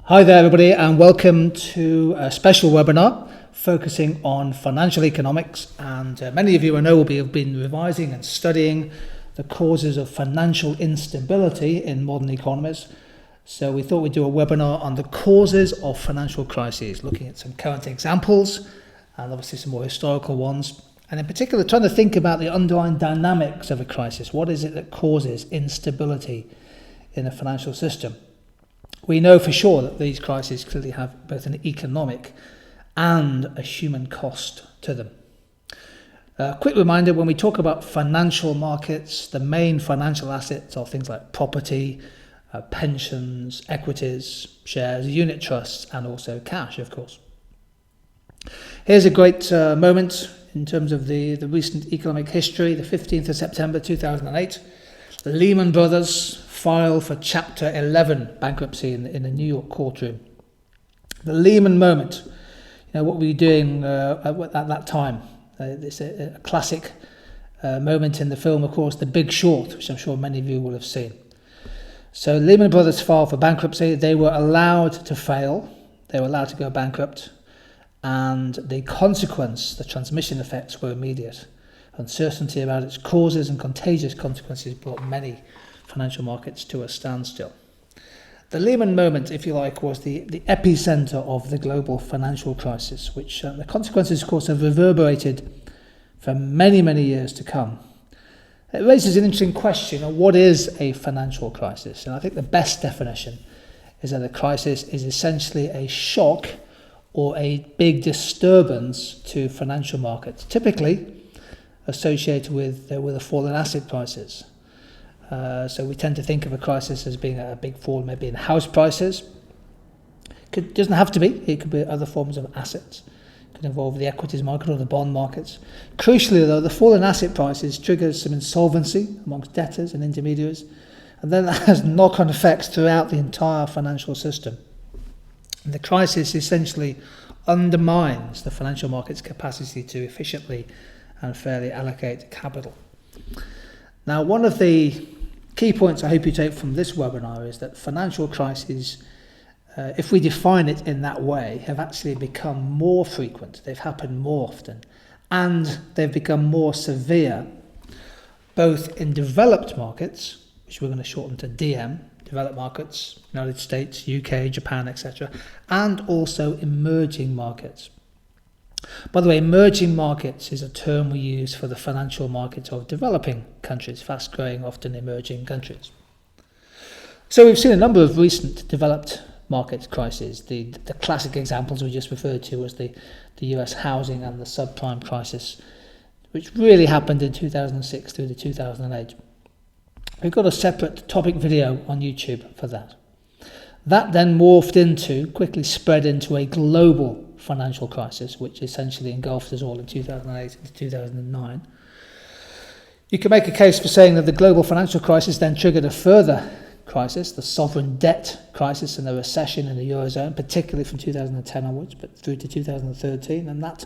Hi there everybody, and welcome to a special webinar focusing on financial economics. And many of you I know have been revising and studying the causes of financial instability in modern economies. So we thought we'd do a webinar on the causes of financial crises, looking at some current examples and obviously some more historical ones. And in particular, trying to think about the underlying dynamics of a crisis. What is it that causes instability in a financial system? We know for sure that these crises clearly have both an economic and a human cost to them. Quick reminder, when we talk about financial markets, the main financial assets are things like property, pensions, equities, shares, unit trusts, and also cash, of course. Here's a great moment in terms of the recent economic history. The 15th of September 2008, the Lehman Brothers filed for Chapter 11 bankruptcy in a New York courtroom. The Lehman moment, what were you doing at that time? It's a classic moment in the film, of course, The Big Short, which I'm sure many of you will have seen. So Lehman Brothers filed for bankruptcy. They were allowed to fail. They were allowed to go bankrupt. And the consequence, the transmission effects were immediate. Uncertainty about its causes and contagious consequences brought many financial markets to a standstill. The Lehman moment, if you like, was the epicenter of the global financial crisis, which the consequences, of course, have reverberated for many, many years to come. It raises an interesting question of what is a financial crisis? And I think the best definition is that a crisis is essentially a shock or a big disturbance to financial markets, typically associated with a fall in asset prices. So we tend to think of a crisis as being a big fall maybe in house prices. It doesn't have to be. It could be other forms of assets. It could involve the equities market or the bond markets. Crucially, though, the fall in asset prices triggers some insolvency amongst debtors and intermediaries, and then that has knock-on effects throughout the entire financial system. And the crisis essentially undermines the financial market's capacity to efficiently and fairly allocate capital. Now, one of the key points I hope you take from this webinar is that financial crises, if we define it in that way, have actually become more frequent. They've happened more often, and they've become more severe, both in developed markets, which we're going to shorten to DM, developed markets, United States, UK, Japan, etc., and also emerging markets. By the way, emerging markets is a term we use for the financial markets of developing countries, fast-growing, often emerging countries. So we've seen a number of recent developed market crises. The classic examples we just referred to was the US housing and the subprime crisis, which really happened in 2006 through to 2008. We've got a separate topic video on YouTube for that. That then quickly spread into a global financial crisis, which essentially engulfed us all in 2008 and 2009. You can make a case for saying that the global financial crisis then triggered a further crisis, the sovereign debt crisis and the recession in the Eurozone, particularly from 2010 onwards, but through to 2013. And that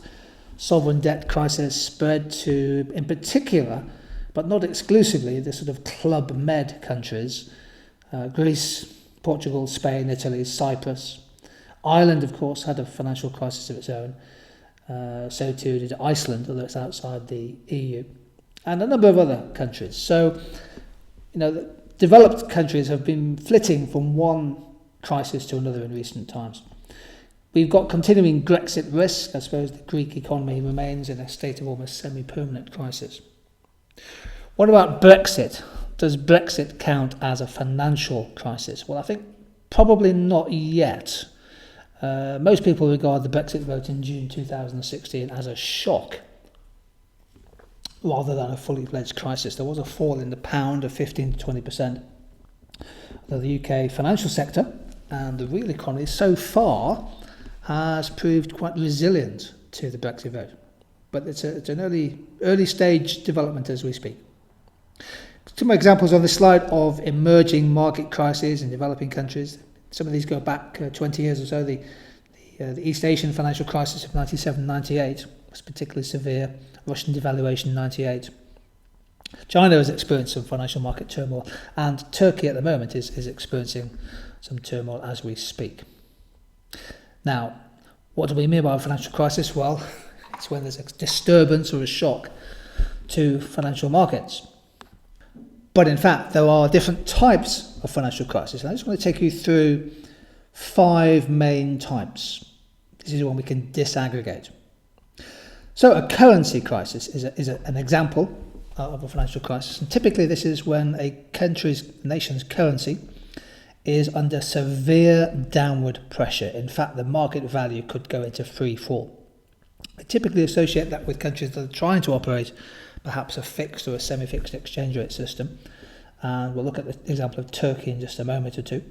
sovereign debt crisis spread to, in particular, but not exclusively, the sort of Club Med countries, Greece, Portugal, Spain, Italy, Cyprus. Ireland, of course, had a financial crisis of its own. So too did Iceland, although it's outside the EU. And a number of other countries. So, the developed countries have been flitting from one crisis to another in recent times. We've got continuing Brexit risk. I suppose the Greek economy remains in a state of almost semi-permanent crisis. What about Brexit? Does Brexit count as a financial crisis? Well, I think probably not yet. Most people regard the Brexit vote in June 2016 as a shock rather than a fully fledged crisis. There was a fall in the pound of 15 to 20%. Though the UK financial sector and the real economy so far has proved quite resilient to the Brexit vote. But it's an early stage development as we speak. Some examples on this slide of emerging market crises in developing countries. Some of these go back 20 years or so. The East Asian financial crisis of 97-98 was particularly severe. Russian devaluation in 98. China has experienced some financial market turmoil, and Turkey at the moment is experiencing some turmoil as we speak. Now, what do we mean by a financial crisis? Well, it's when there's a disturbance or a shock to financial markets. But in fact, there are different types of financial crisis. And I just want to take you through 5 main types. This is one we can disaggregate. So a currency crisis is an example of a financial crisis. And typically this is when a nation's currency is under severe downward pressure. In fact, the market value could go into free fall. I typically associate that with countries that are trying to operate perhaps a fixed or a semi-fixed exchange rate system. And we'll look at the example of Turkey in just a moment or two.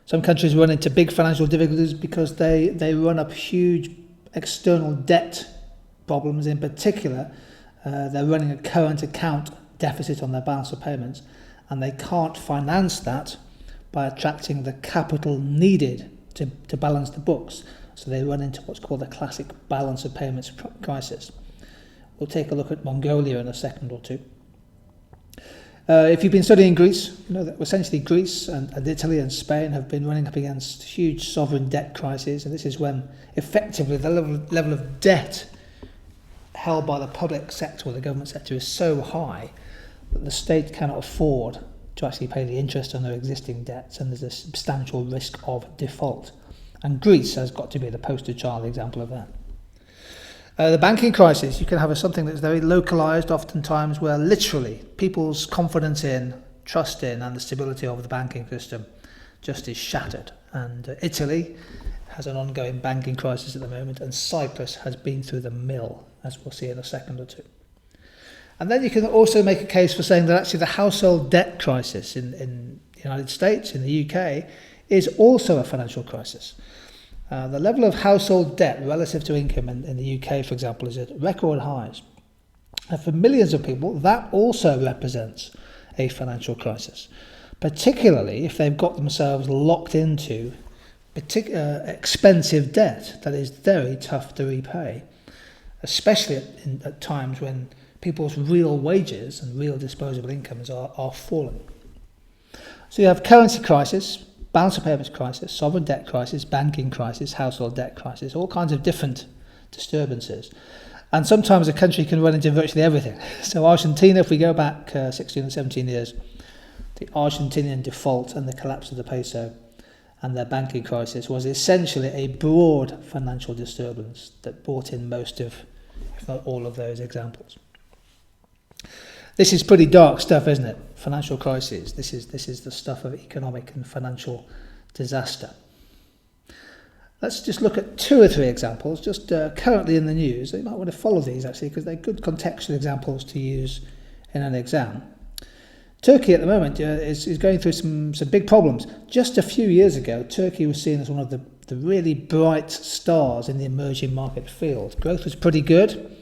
Some countries run into big financial difficulties because they run up huge external debt problems. In particular, they're running a current account deficit on their balance of payments, and they can't finance that by attracting the capital needed to balance the books. So they run into what's called the classic balance of payments crisis. We'll take a look at Mongolia in a second or two. If you've been studying Greece, you know that essentially Greece and Italy and Spain have been running up against huge sovereign debt crises, and this is when effectively the level of debt held by the public sector or the government sector is so high that the state cannot afford to actually pay the interest on their existing debts, and there's a substantial risk of default. And Greece has got to be the poster child example of that. The banking crisis, you can have something that's very localised oftentimes, where literally people's confidence in, trust in and the stability of the banking system just is shattered. And Italy has an ongoing banking crisis at the moment, and Cyprus has been through the mill, as we'll see in a second or two. And then you can also make a case for saying that actually the household debt crisis in the United States, in the UK, is also a financial crisis. The level of household debt relative to income in the UK, for example, is at record highs. And for millions of people, that also represents a financial crisis, particularly if they've got themselves locked into expensive debt that is very tough to repay, especially at times when people's real wages and real disposable incomes are falling. So you have currency crisis, balance of payments crisis, sovereign debt crisis, banking crisis, household debt crisis, all kinds of different disturbances. And sometimes a country can run into virtually everything. So Argentina, if we go back 16 or 17 years, the Argentinian default and the collapse of the peso and their banking crisis was essentially a broad financial disturbance that brought in most of, if not all of those examples. This is pretty dark stuff, isn't it? Financial crises. This is the stuff of economic and financial disaster. Let's just look at 2 or 3 examples, just currently in the news. You might want to follow these, actually, because they're good contextual examples to use in an exam. Turkey at the moment is going through some big problems. Just a few years ago, Turkey was seen as one of the really bright stars in the emerging market field. Growth was pretty good.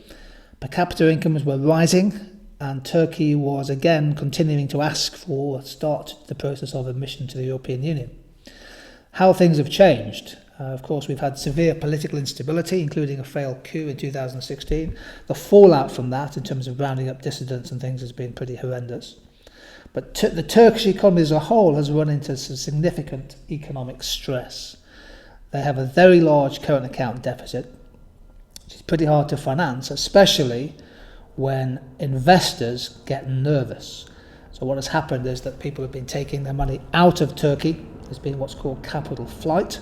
Per capita incomes were rising, and Turkey was again continuing to ask for start the process of admission to the European Union. How things have changed. Of course, we've had severe political instability, including a failed coup in 2016. The fallout from that, in terms of rounding up dissidents and things, has been pretty horrendous. But the Turkish economy as a whole has run into some significant economic stress. They have a very large current account deficit, which is pretty hard to finance, especially when investors get nervous. So what has happened is that people have been taking their money out of Turkey. There's been what's called capital flight.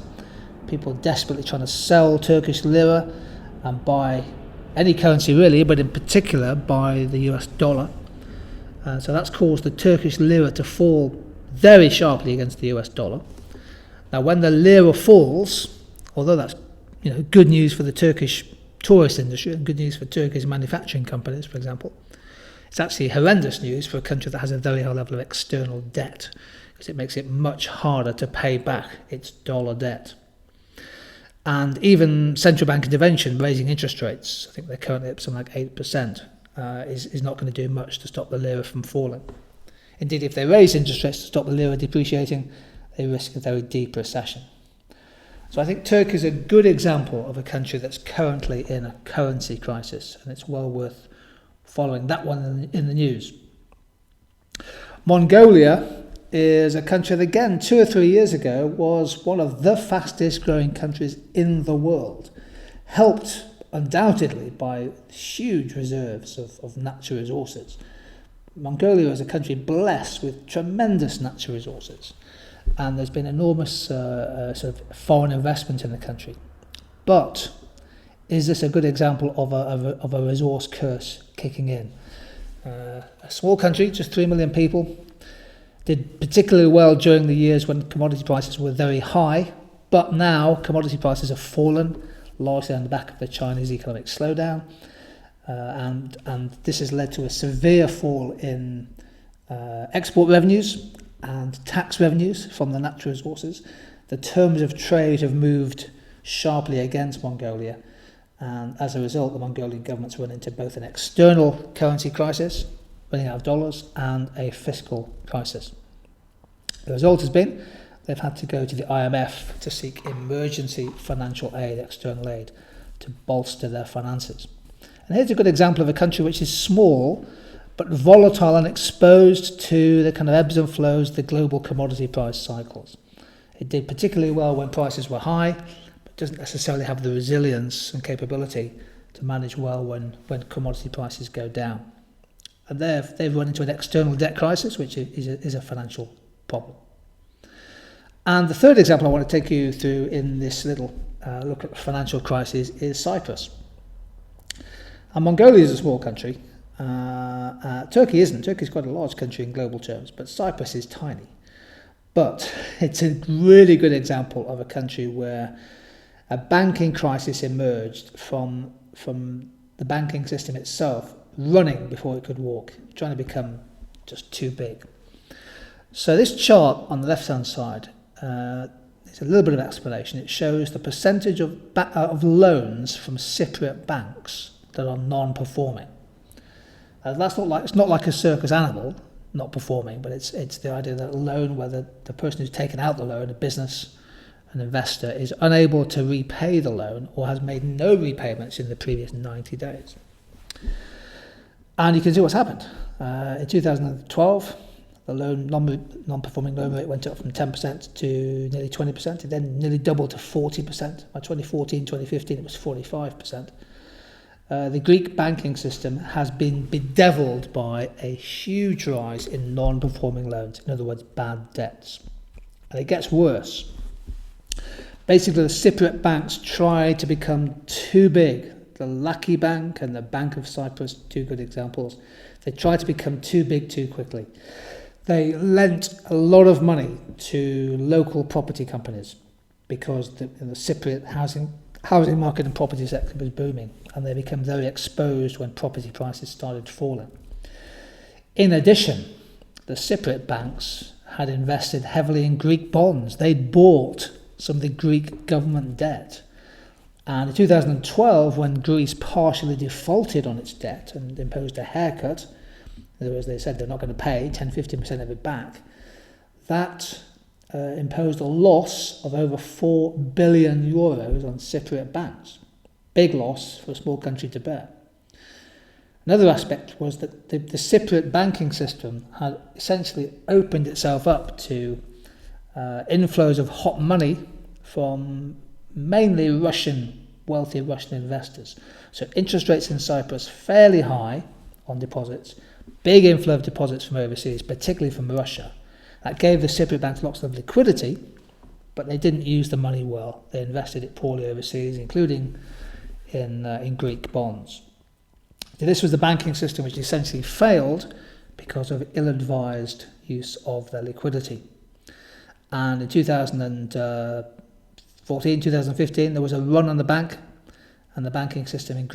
People desperately trying to sell Turkish lira and buy any currency really, but in particular buy the US dollar. So that's caused the Turkish lira to fall very sharply against the US dollar. Now when the lira falls, although that's good news for the Turkish tourist industry and good news for Turkish manufacturing companies, for example, it's actually horrendous news for a country that has a very high level of external debt, because it makes it much harder to pay back its dollar debt. And even central bank intervention, raising interest rates, I think they're currently up something like 8%, is not going to do much to stop the lira from falling. Indeed, if they raise interest rates to stop the lira depreciating, they risk a very deep recession. So I think Turkey is a good example of a country that's currently in a currency crisis, and it's well worth following that one in the news. Mongolia is a country that, again, 2 or 3 years ago was one of the fastest growing countries in the world, helped undoubtedly by huge reserves of natural resources. Mongolia is a country blessed with tremendous natural resources, and there's been enormous sort of foreign investment in the country. But is this a good example of a resource curse kicking in? A small country, just 3 million people, did particularly well during the years when commodity prices were very high, but now commodity prices have fallen, largely on the back of the Chinese economic slowdown, and this has led to a severe fall in export revenues and tax revenues from the natural resources. The terms of trade have moved sharply against Mongolia, and as a result the Mongolian government's run into both an external currency crisis, running out of dollars, and a fiscal crisis. The result has been they've had to go to the IMF to seek emergency financial aid, external aid, to bolster their finances. And here's a good example of a country which is small but volatile and exposed to the kind of ebbs and flows, the global commodity price cycles. It did particularly well when prices were high, but doesn't necessarily have the resilience and capability to manage well when commodity prices go down. And they've run into an external debt crisis, which is a financial problem. And the third example I want to take you through in this little look at financial crisis is Cyprus. And Mongolia is a small country. Turkey isn't. Turkey is quite a large country in global terms, but Cyprus is tiny. But it's a really good example of a country where a banking crisis emerged from the banking system itself running before it could walk, trying to become just too big. So this chart on the left-hand side, it's a little bit of explanation. It shows the percentage of loans from Cypriot banks that are non-performing. It's not like a circus animal not performing, but it's the idea that a loan where the person who's taken out the loan, a business, an investor, is unable to repay the loan or has made no repayments in the previous 90 days. And you can see what's happened. In 2012, the non-performing loan rate went up from 10% to nearly 20%. It then nearly doubled to 40%. By 2014, 2015, it was 45%. The Greek banking system has been bedeviled by a huge rise in non-performing loans, in other words, bad debts. And it gets worse. Basically, the Cypriot banks tried to become too big. The Laki Bank and the Bank of Cyprus, two good examples. They tried to become too big too quickly. They lent a lot of money to local property companies because the Cypriot housing market and property sector was booming, and they became very exposed when property prices started falling. In addition, the Cypriot banks had invested heavily in Greek bonds. They'd bought some of the Greek government debt. And in 2012, when Greece partially defaulted on its debt and imposed a haircut, in other words, they said they're not going to pay 10-15% of it back, that imposed a loss of over 4 billion euros on Cypriot banks. Big loss for a small country to bear. Another aspect was that the Cypriot banking system had essentially opened itself up to inflows of hot money from mainly wealthy Russian investors. So interest rates in Cyprus fairly high on deposits, big inflow of deposits from overseas, particularly from Russia. That gave the Cypriot banks lots of liquidity, but they didn't use the money well. They invested it poorly overseas, including in Greek bonds. So this was the banking system which essentially failed because of ill-advised use of their liquidity. And in 2014, 2015, there was a run on the bank, and the banking system in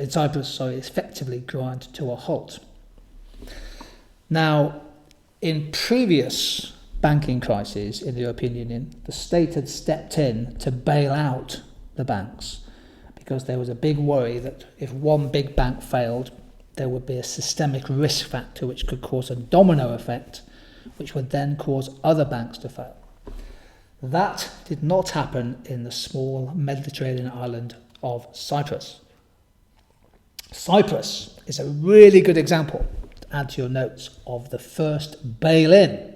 Cyprus, effectively ground to a halt. Now, in previous banking crises in the European Union, the state had stepped in to bail out the banks because there was a big worry that if one big bank failed, there would be a systemic risk factor which could cause a domino effect, which would then cause other banks to fail. That did not happen in the small Mediterranean island of Cyprus. Cyprus is a really good example, to add to your notes, of the first bail-in.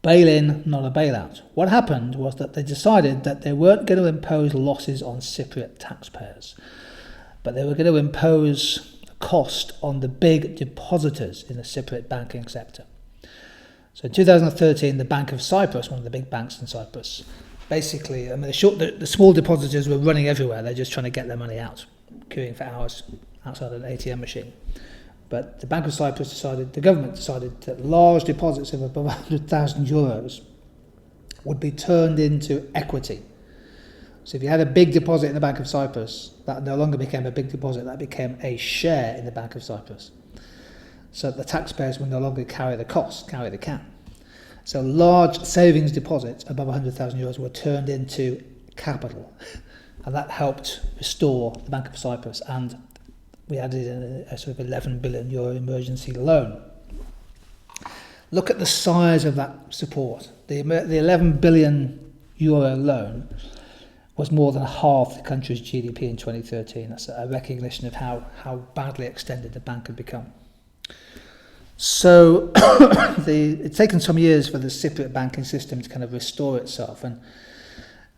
bail-in, not a bailout. What happened was that they decided that they weren't going to impose losses on Cypriot taxpayers, but they were going to impose a cost on the big depositors in the Cypriot banking sector. So in 2013, the Bank of Cyprus, one of the big banks in Cyprus, basically, the small depositors were running everywhere. They're just trying to get their money out, queuing for hours outside an ATM machine. But the Bank of Cyprus the government decided that large deposits of above €100,000 would be turned into equity. So if you had a big deposit in the Bank of Cyprus, that no longer became a big deposit, that became a share in the Bank of Cyprus. So the taxpayers would no longer carry the cost, carry the can. So large savings deposits above €100,000 were turned into capital, and that helped restore the Bank of Cyprus, and we added a sort of €11 billion emergency loan. Look at the size of that support. The €11 billion loan was more than half the country's GDP in 2013. That's a recognition of how badly extended the bank had become. So it's taken some years for the Cypriot banking system to kind of restore itself,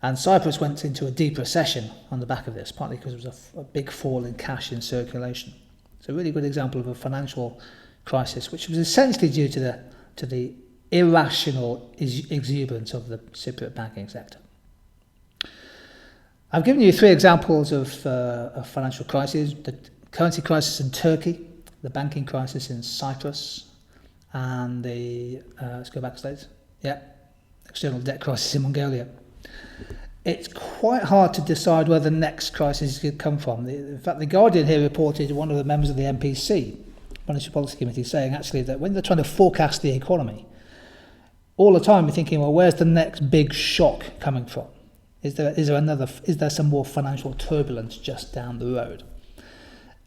and Cyprus went into a deep recession on the back of this, partly because there was a big fall in cash in circulation. It's a really good example of a financial crisis, which was essentially due to the irrational exuberance of the Cypriot banking sector. I've given you 3 examples of financial crises: the currency crisis in Turkey, the banking crisis in Cyprus, and let's go back a slide. External debt crisis in Mongolia. It's quite hard to decide where the next crisis could come from. In fact, The Guardian here reported one of the members of the MPC, Monetary Policy Committee, saying actually that when they're trying to forecast the economy, all the time we're thinking, well, where's the next big shock coming from? Is there some more financial turbulence just down the road?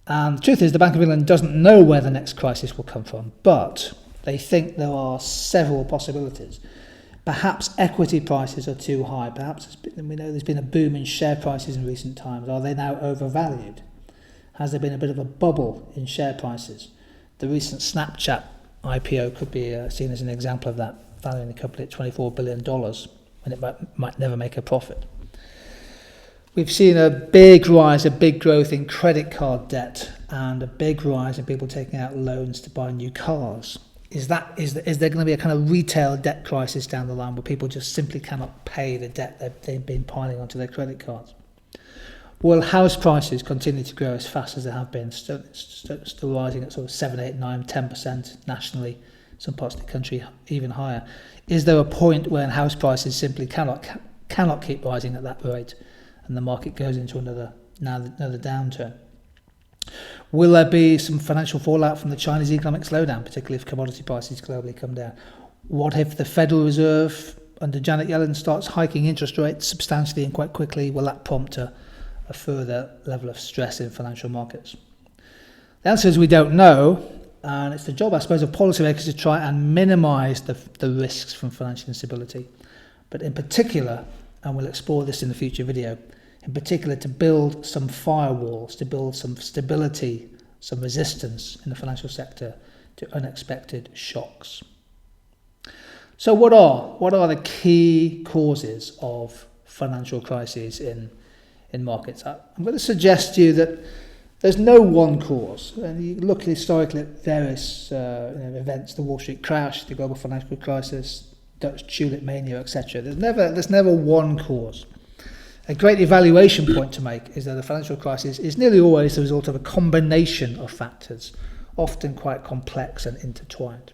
And the truth is, the Bank of England doesn't know where the next crisis will come from, but they think there are several possibilities. Perhaps equity prices are too high. Perhaps we know there's been a boom in share prices in recent times. Are they now overvalued? Has there been a bit of a bubble in share prices? The recent Snapchat IPO could be seen as an example of that, valuing the company at $24 billion when it might never make a profit. We've seen a big growth in credit card debt and a big rise in people taking out loans to buy new cars. Is there going to be a kind of retail debt crisis down the line where people just simply cannot pay the debt that they've been piling onto their credit cards? Will house prices continue to grow as fast as they have been, still rising at sort of 7, 8, 9, 10% nationally, some parts of the country even higher? Is there a point when house prices simply cannot keep rising at that rate and the market goes into another downturn? Will there be some financial fallout from the Chinese economic slowdown, particularly if commodity prices globally come down? What if the Federal Reserve under Janet Yellen starts hiking interest rates substantially and quite quickly? Will that prompt a further level of stress in financial markets? The answer is we don't know, and it's the job, I suppose, of policymakers to try and minimise the risks from financial instability. But in particular, and we'll explore this in the future video, in particular to build some firewalls, to build some stability, some resistance in the financial sector to unexpected shocks. So what are the key causes of financial crises in markets? I'm going to suggest to you that there's no one cause. And you look historically at various events, the Wall Street crash, the global financial crisis, Dutch tulip mania, etc. There's never one cause. A great evaluation point to make is that the financial crisis is nearly always the result of a combination of factors, often quite complex and intertwined.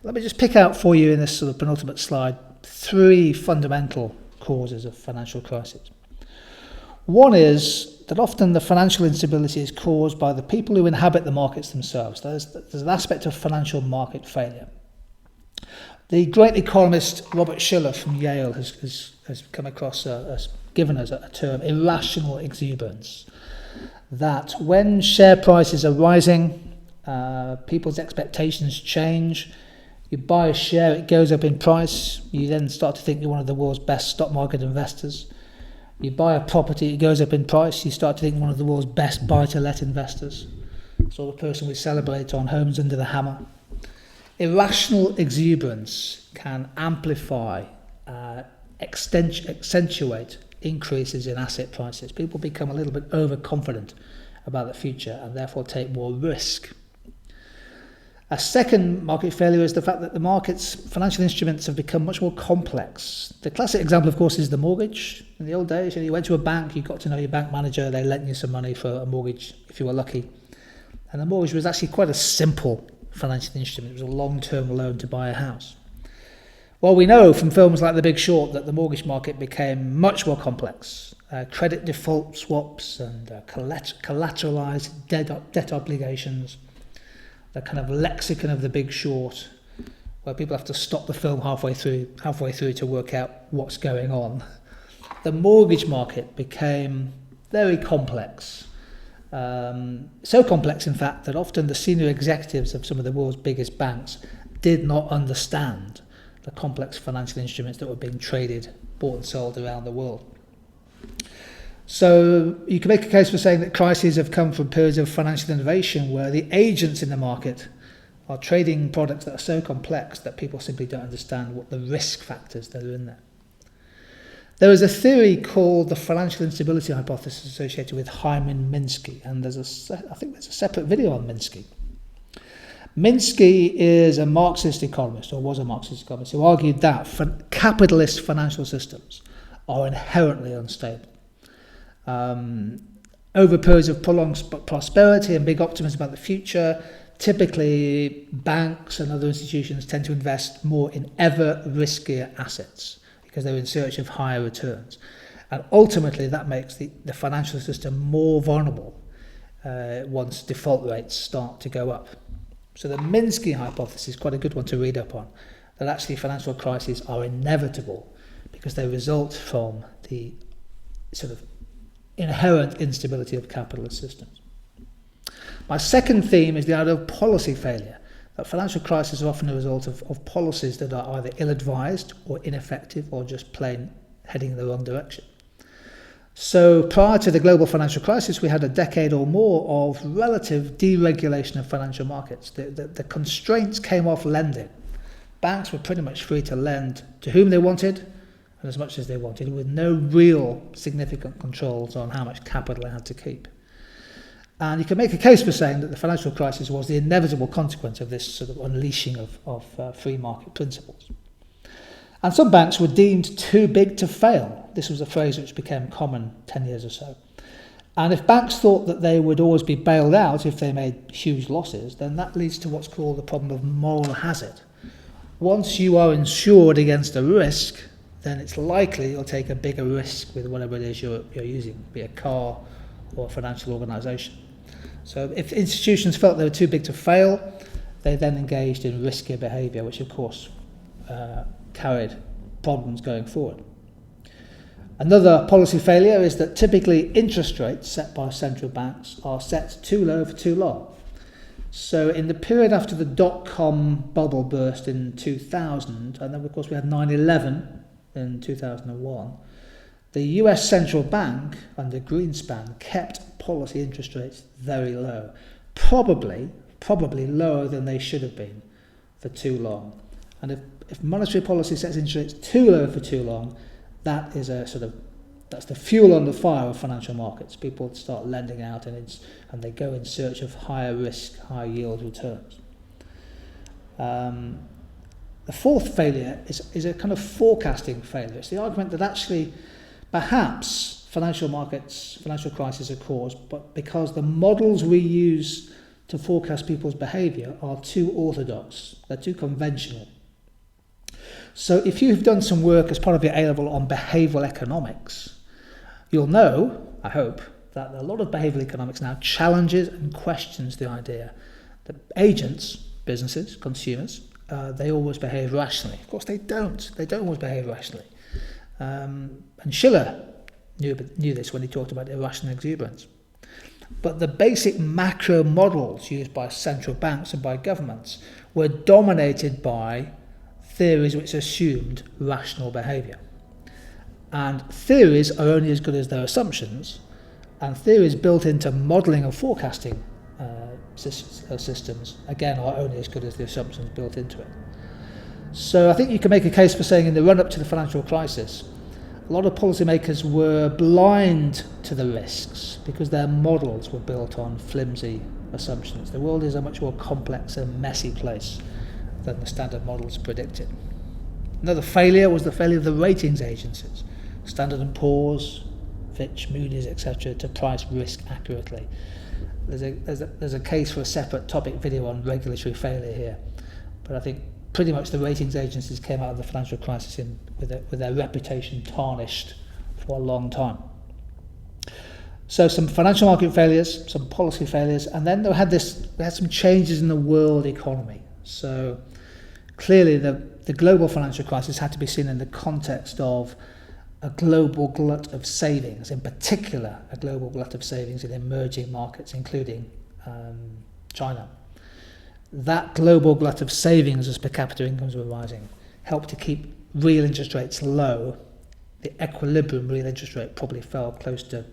Let me just pick out for you in this sort of penultimate slide 3 fundamental causes of financial crisis. One is that often the financial instability is caused by the people who inhabit the markets themselves. There's an aspect of financial market failure. The great economist Robert Shiller from Yale has come across, given us a term, irrational exuberance. That when share prices are rising, people's expectations change. You buy a share, it goes up in price. You then start to think you're one of the world's best stock market investors. You buy a property, it goes up in price. You start to think one of the world's best buy-to-let investors. So the person we celebrate on Homes Under the Hammer. Irrational exuberance can amplify, accentuate increases in asset prices. People become a little bit overconfident about the future and therefore take more risk. A second market failure is the fact that the market's financial instruments have become much more complex. The classic example, of course, is the mortgage. In the old days, you went to a bank, you got to know your bank manager, they lent you some money for a mortgage if you were lucky. And the mortgage was actually quite a simple financial instrument. It was a long-term loan to buy a house. Well, we know from films like The Big Short that the mortgage market became much more complex. Credit default swaps and collateralized debt obligations, the kind of lexicon of The Big Short, where people have to stop the film halfway through to work out what's going on. The mortgage market became very complex. So complex, in fact, that often the senior executives of some of the world's biggest banks did not understand the complex financial instruments that were being traded, bought and sold around the world. So you can make a case for saying that crises have come from periods of financial innovation where the agents in the market are trading products that are so complex that people simply don't understand what the risk factors that are in there. There is a theory called the financial instability hypothesis associated with Hyman Minsky, and I think there's a separate video on Minsky. Minsky is a Marxist economist, or was a Marxist economist, who argued that capitalist financial systems are inherently unstable. Over periods of prolonged prosperity and big optimism about the future, typically banks and other institutions tend to invest more in ever riskier assets because they're in search of higher returns. And ultimately that makes the financial system more vulnerable once default rates start to go up. So the Minsky hypothesis is quite a good one to read up on, that actually financial crises are inevitable because they result from the sort of inherent instability of capitalist systems. My second theme is the idea of policy failure, that financial crises are often a result of policies that are either ill-advised or ineffective or just plain heading in the wrong direction. So prior to the global financial crisis, we had a decade or more of relative deregulation of financial markets. The constraints came off lending. Banks were pretty much free to lend to whom they wanted and as much as they wanted, with no real significant controls on how much capital they had to keep. And you can make a case for saying that the financial crisis was the inevitable consequence of this sort of unleashing of free market principles. And some banks were deemed too big to fail. This was a phrase which became common 10 years or so. And if banks thought that they would always be bailed out if they made huge losses, then that leads to what's called the problem of moral hazard. Once you are insured against a risk, then it's likely you'll take a bigger risk with whatever it is you're using, be it a car or a financial organisation. So if institutions felt they were too big to fail, they then engaged in riskier behaviour, which of course carried problems going forward. Another policy failure is that typically interest rates set by central banks are set too low for too long. So in the period after the dot-com bubble burst in 2000, and then of course we had 9/11 in 2001, the US central bank under Greenspan kept policy interest rates very low, probably lower than they should have been for too long. And if monetary policy sets interest rates too low for too long, that is that's the fuel on the fire of financial markets. People start lending out and they go in search of higher risk, higher yield returns. The fourth failure is a kind of forecasting failure. It's the argument that actually perhaps financial crises are caused, but because the models we use to forecast people's behaviour are too orthodox, they're too conventional. So if you've done some work as part of your A-level on behavioural economics, you'll know, I hope, that a lot of behavioural economics now challenges and questions the idea that agents, businesses, consumers, they always behave rationally. Of course they don't. They don't always behave rationally. And Schiller knew this when he talked about irrational exuberance. But the basic macro models used by central banks and by governments were dominated by theories which assumed rational behaviour. And theories are only as good as their assumptions, and theories built into modelling and forecasting systems, again, are only as good as the assumptions built into it. So I think you can make a case for saying in the run-up to the financial crisis, a lot of policymakers were blind to the risks because their models were built on flimsy assumptions. The world is a much more complex and messy place than the standard models predicted. Another failure was the failure of the ratings agencies, Standard & Poor's, Fitch, Moody's, etc., to price risk accurately. There's a case for a separate topic video on regulatory failure here, but I think pretty much the ratings agencies came out of the financial crisis with their reputation tarnished for a long time. So some financial market failures, some policy failures, and then we had some changes in the world economy. So clearly the global financial crisis had to be seen in the context of a global glut of savings, in particular a global glut of savings in emerging markets, including China. That global glut of savings as per capita incomes were rising helped to keep real interest rates low. The equilibrium real interest rate probably fell close to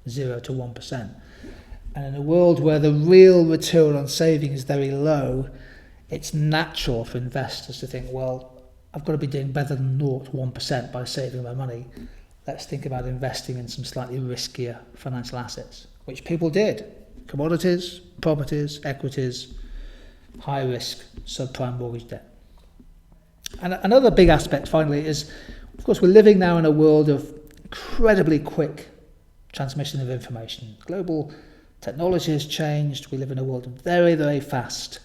0 to 1%. And in a world where the real return on saving is very low, it's natural for investors to think, well, I've got to be doing better than 0 to 1% by saving my money. Let's think about investing in some slightly riskier financial assets, which people did. Commodities, properties, equities, high risk subprime mortgage debt. And another big aspect finally is, of course, we're living now in a world of incredibly quick transmission of information. Global technology has changed. We live in a world of very, very fast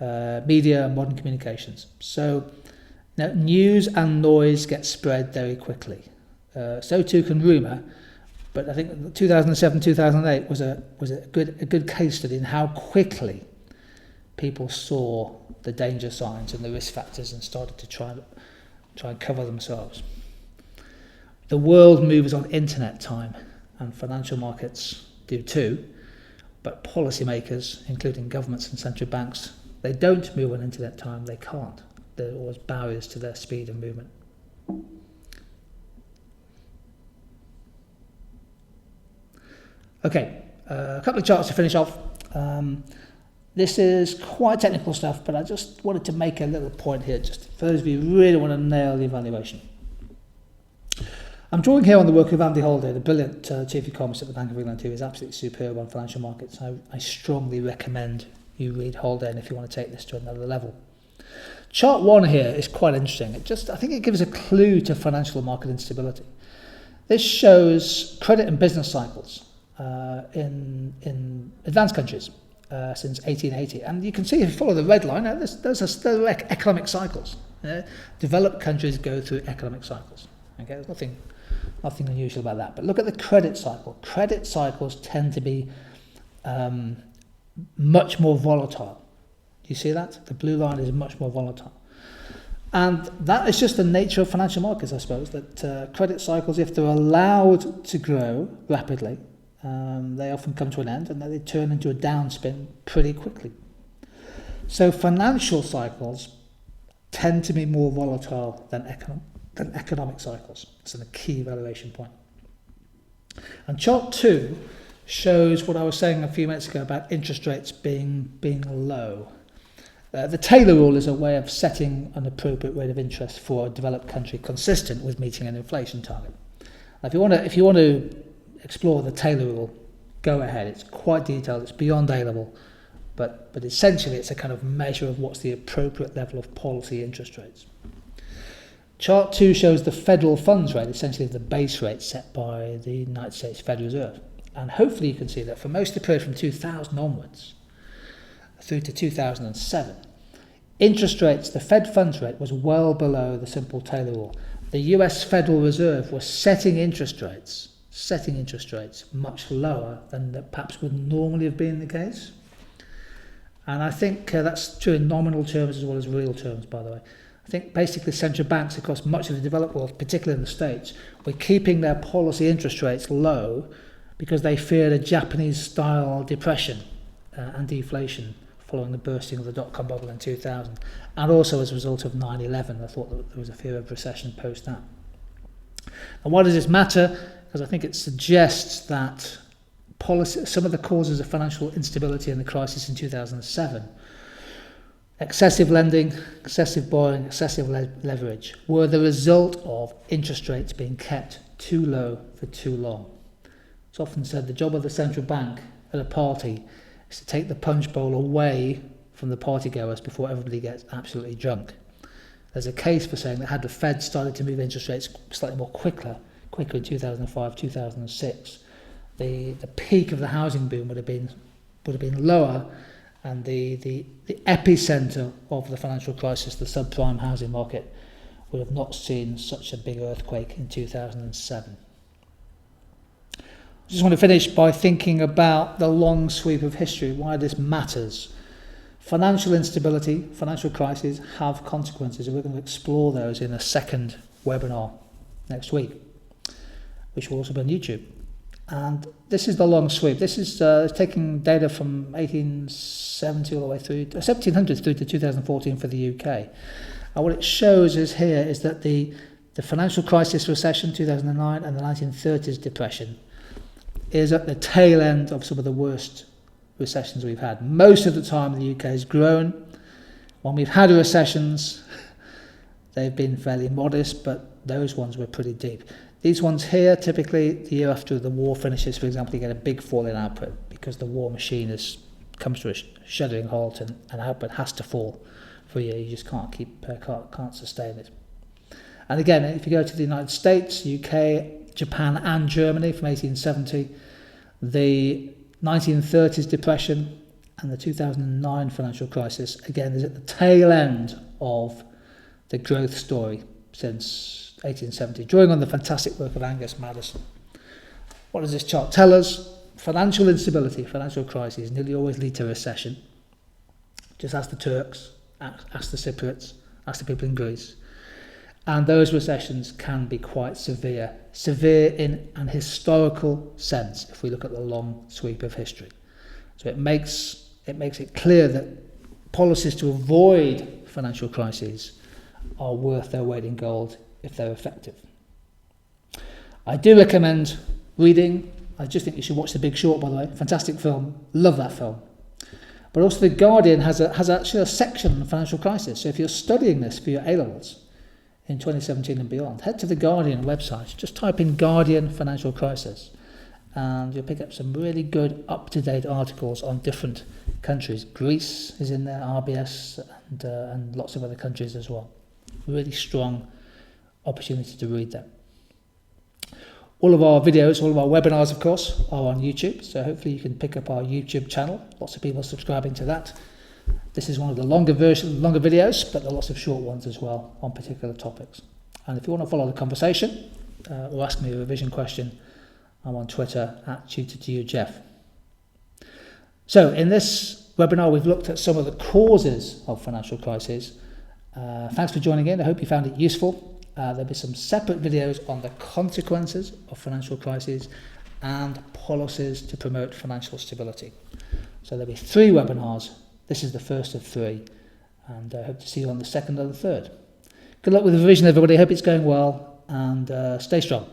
media and modern communications. So news and noise get spread very quickly. So too can rumour. But I think 2007-2008 was a good case study in how quickly people saw the danger signs and the risk factors and started to try and cover themselves. The world moves on internet time, and financial markets do too. But policymakers, including governments and central banks, they don't move on internet time. They can't. There are always barriers to their speed and movement. Okay, a couple of charts to finish off. This is quite technical stuff, but I just wanted to make a little point here, just for those of you who really want to nail the evaluation. I'm drawing here on the work of Andy Holder, the brilliant chief economist at the Bank of England, who is absolutely superb on financial markets. I strongly recommend you read Holder if you want to take this to another level. Chart 1 here is quite interesting. I think it gives a clue to financial market instability. This shows credit and business cycles in advanced countries since 1880. And you can see, if you follow the red line, those are economic cycles. Developed countries go through economic cycles. Okay, there's nothing unusual about that. But look at the credit cycle. Credit cycles tend to be much more volatile. Do you see that? The blue line is much more volatile. And that is just the nature of financial markets, I suppose, that credit cycles, if they're allowed to grow rapidly, they often come to an end and then they turn into a downspin pretty quickly. So financial cycles tend to be more volatile than economic cycles. That's a key evaluation point. And chart 2 shows what I was saying a few minutes ago about interest rates being low. The Taylor rule is a way of setting an appropriate rate of interest for a developed country consistent with meeting an inflation target. Now, if you want to explore the Taylor rule, go ahead. It's quite detailed. It's beyond A-level, but essentially it's a kind of measure of what's the appropriate level of policy interest rates. Chart 2 shows the federal funds rate, essentially the base rate set by the United States Federal Reserve. And hopefully you can see that for most of the period from 2000 onwards through to 2007, interest rates, the Fed funds rate was well below the simple Taylor rule. The US Federal Reserve was setting interest rates much lower than that perhaps would normally have been the case. And I think that's true in nominal terms as well as real terms, by the way. I think basically central banks across much of the developed world, particularly in the States, were keeping their policy interest rates low because they feared a Japanese-style depression and deflation following the bursting of the dot-com bubble in 2000, and also as a result of 9/11. I thought that there was a fear of recession post that. And why does this matter? Because I think it suggests that some of the causes of financial instability and the crisis in 2007. Excessive lending, excessive borrowing, excessive leverage were the result of interest rates being kept too low for too long. It's often said the job of the central bank at a party is to take the punch bowl away from the partygoers before everybody gets absolutely drunk. There's a case for saying that had the Fed started to move interest rates slightly more quicker in 2005, 2006, the peak of the housing boom would have been lower, and the epicenter of the financial crisis, the subprime housing market, would have not seen such a big earthquake in 2007. I just want to finish by thinking about the long sweep of history, why this matters. Financial instability, financial crises have consequences, and we're going to explore those in a second webinar next week, which will also be on YouTube. And this is the long sweep. This is taking data from 1870 all the way through 1700 through to 2014 for the UK. And what it shows is that the financial crisis recession 2009 and the 1930s depression is at the tail end of some of the worst recessions we've had. Most of the time the UK has grown. When we've had recessions, they've been fairly modest, but those ones were pretty deep. These ones here, typically the year after the war finishes, for example, you get a big fall in output because the war machine comes to a shuddering halt, and output has to fall for a year. You just can't sustain it. And again, if you go to the United States, UK, Japan and Germany from 1870, the 1930s depression and the 2009 financial crisis, again, is at the tail end of the growth story since 1870, drawing on the fantastic work of Angus Madison. What does this chart tell us? Financial instability, financial crises nearly always lead to recession. Just ask the Turks, ask the Cypriots, ask the people in Greece. And those recessions can be quite severe in an historical sense if we look at the long sweep of history. So it makes it clear that policies to avoid financial crises are worth their weight in gold if they're effective. I do recommend reading. I just think you should watch The Big Short, by the way. Fantastic film. Love that film. But also The Guardian has actually a section on the financial crisis. So if you're studying this for your A-levels in 2017 and beyond, head to the Guardian website. Just type in Guardian Financial Crisis and you'll pick up some really good up-to-date articles on different countries. Greece is in there, RBS, and lots of other countries as well. Really strong opportunity to read them. All of our videos, all of our webinars, of course, are on YouTube, so hopefully you can pick up our YouTube channel. Lots of people subscribing to that. This is one of the longer videos, but there are lots of short ones as well on particular topics. And if you want to follow the conversation or ask me a revision question, I'm on Twitter @tutor2ujeff. So in this webinar, we've looked at some of the causes of financial crises. Thanks for joining in. I hope you found it useful. There'll be some separate videos on the consequences of financial crises and policies to promote financial stability. So there'll be 3 webinars. This is the first of 3, and I hope to see you on the second and the third. Good luck with the revision, everybody. Hope it's going well, and stay strong.